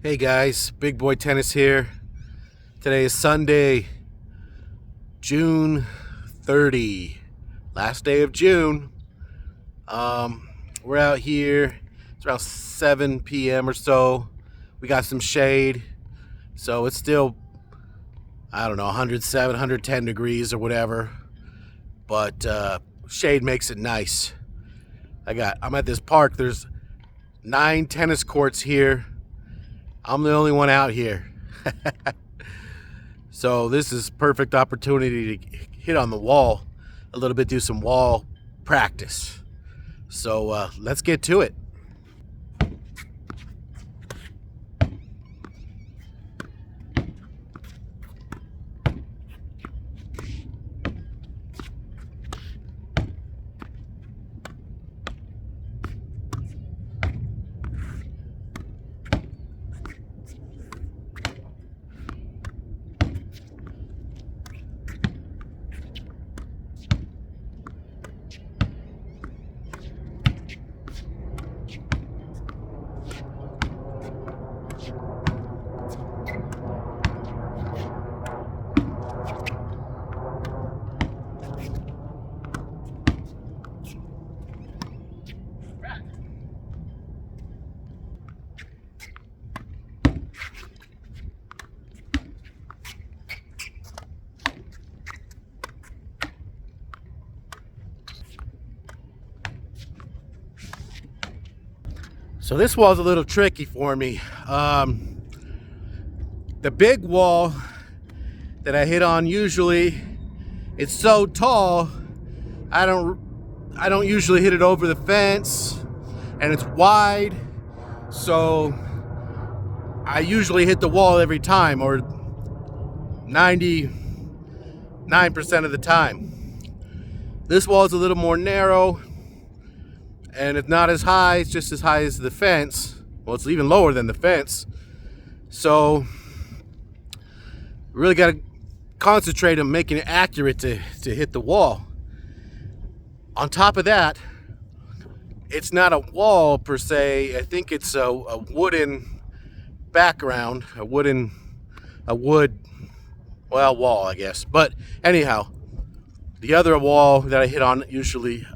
Hey guys, Big Boy Tennis here. Today is Sunday, June 30, last day of June. We're out here. It's around 7 p.m. or so. We got some shade, so it's still, I don't know, 107, 110 degrees or whatever. But shade makes it nice. I'm at this park. There's 9 tennis courts here. I'm the only one out here. So this is perfect opportunity to hit on the wall a little bit, do some wall practice. So let's get to it. So this wall's a little tricky for me. The big wall that I hit on usually, it's so tall, I don't usually hit it over the fence, and it's wide, so I usually hit the wall every time, or 99% of the time. This wall is a little more narrow, and it's not as high, it's just as high as the fence. Well, it's even lower than the fence. So really got to concentrate on making it accurate to hit the wall. On top of that, it's not a wall per se. I think it's a wooden background, a wood wall, I guess. But anyhow, the other wall that I hit on usually,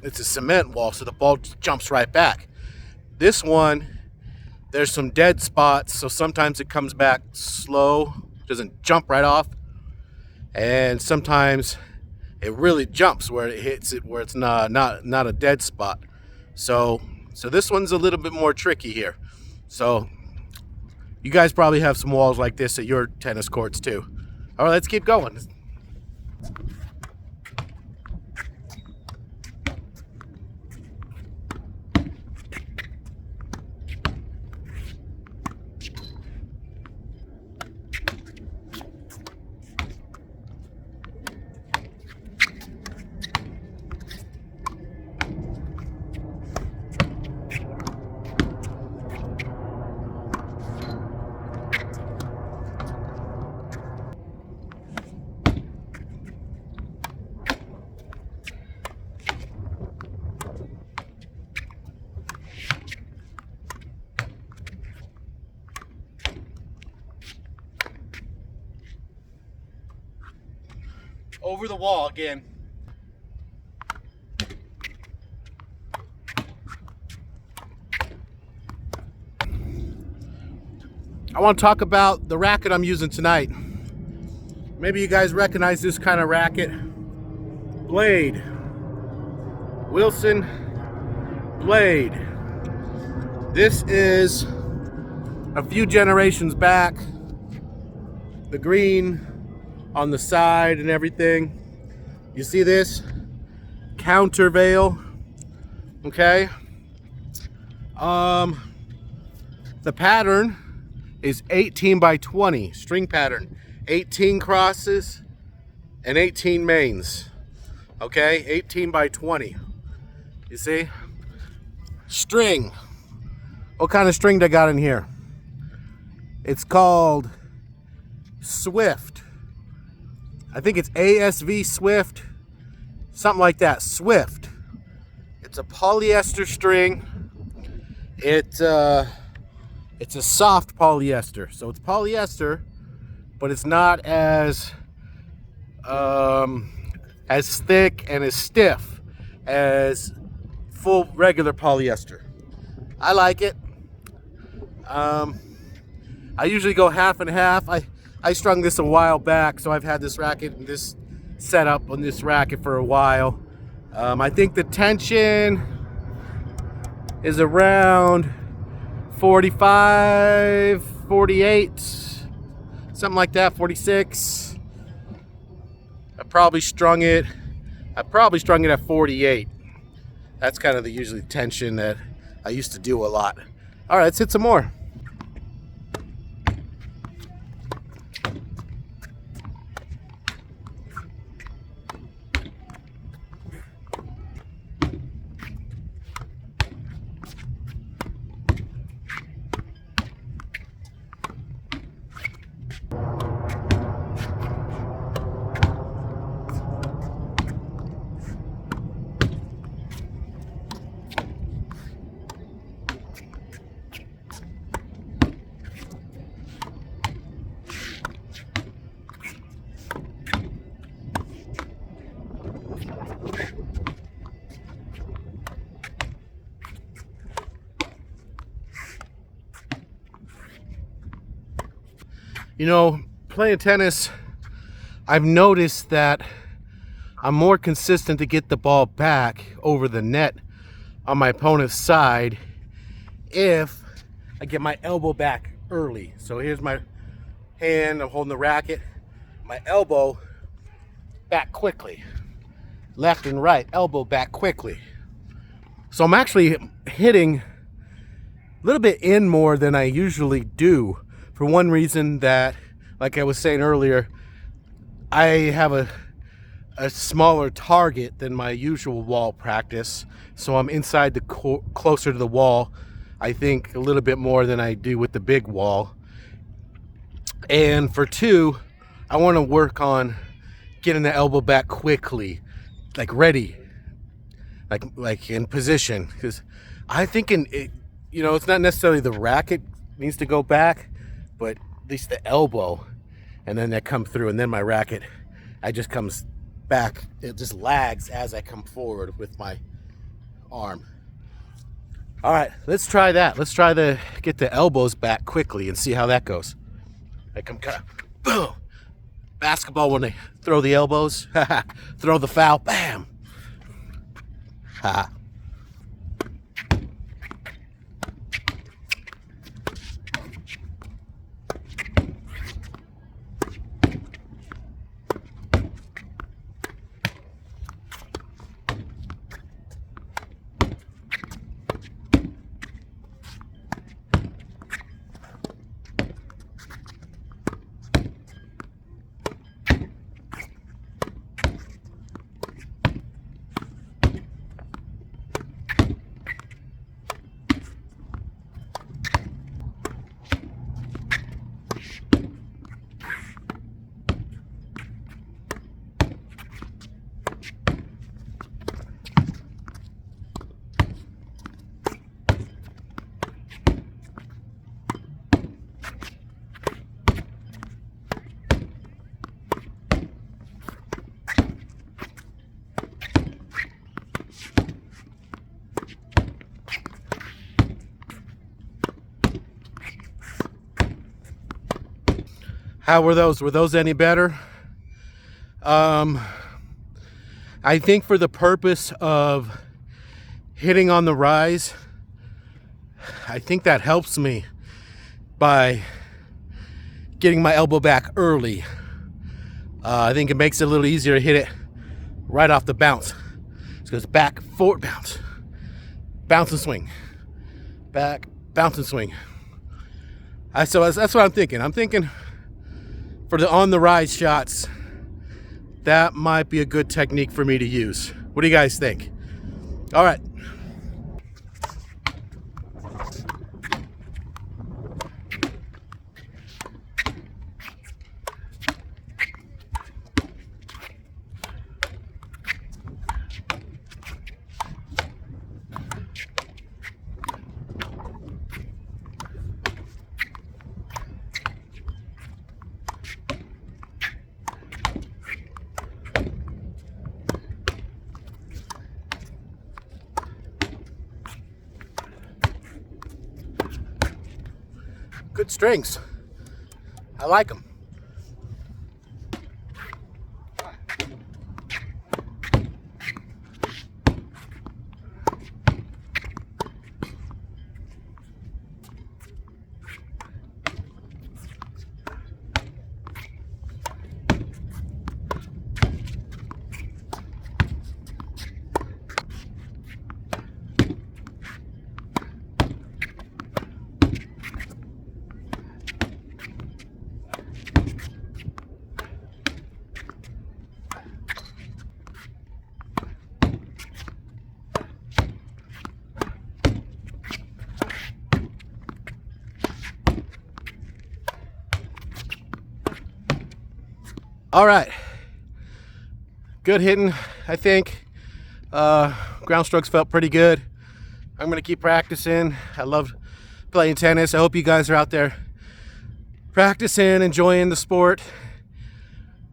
it's a cement wall, so the ball jumps right back. This one, there's some dead spots, so sometimes it comes back slow, doesn't jump right off, and sometimes it really jumps where it hits it, where it's not a dead spot. So this one's a little bit more tricky here. So you guys probably have some walls like this at your tennis courts too. All right, let's keep going. Over the wall again. I want to talk about the racket I'm using tonight. Maybe you guys recognize this kind of racket. Blade. Wilson Blade. This is a few generations back. The green on the side and everything. You see this? Countervail. Okay. The pattern is 18 by 20 string pattern. 18 crosses and 18 mains. Okay, 18 by 20. You see? String. What kind of string they got in here? It's called Swift. I think it's ASV Swift, something like that. Swift. It's a polyester string. It It's a soft polyester, so it's polyester, but it's not as thick and as stiff as full regular polyester. I like it. I usually go half and half. I strung this a while back, so I've had this racket and this setup on this racket for a while. I think the tension is around 45, 48, something like that, 46. I probably strung it at 48. That's kind of the usually tension that I used to do a lot. All right, let's hit some more. You know, playing tennis, I've noticed that I'm more consistent to get the ball back over the net on my opponent's side if I get my elbow back early. So here's my hand, I'm holding the racket, my elbow back quickly. Left and right, elbow back quickly. So I'm actually hitting a little bit in more than I usually do. For one reason that, like I was saying earlier, I have a smaller target than my usual wall practice. So I'm inside the closer to the wall, I think a little bit more than I do with the big wall. And for two, I want to work on getting the elbow back quickly, like ready, like in position. Because I think it's not necessarily the racket needs to go back, but at least the elbow, and then that come through, and then my racket, I just comes back. It just lags as I come forward with my arm. All right, let's try that. Let's try to get the elbows back quickly and see how that goes. I come kind of boom. Basketball when they throw the elbows, throw the foul, bam. Ha. How were those? Were those any better? I think for the purpose of hitting on the rise, I think that helps me by getting my elbow back early. I think it makes it a little easier to hit it right off the bounce. It goes back, forward, bounce. Bounce and swing. Back, bounce and swing. So that's what I'm thinking. I'm thinking for the on the rise shots, that might be a good technique for me to use. What do you guys think? All right. Good strings. I like them. All right, good hitting, I think. Ground strokes felt pretty good. I'm gonna keep practicing. I love playing tennis. I hope you guys are out there practicing, enjoying the sport,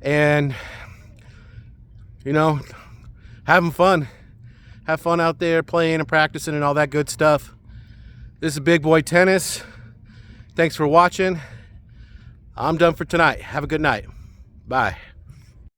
and you know, having fun. Have fun out there playing and practicing and all that good stuff. This is Big Boy Tennis. Thanks for watching. I'm done for tonight. Have a good night. Bye.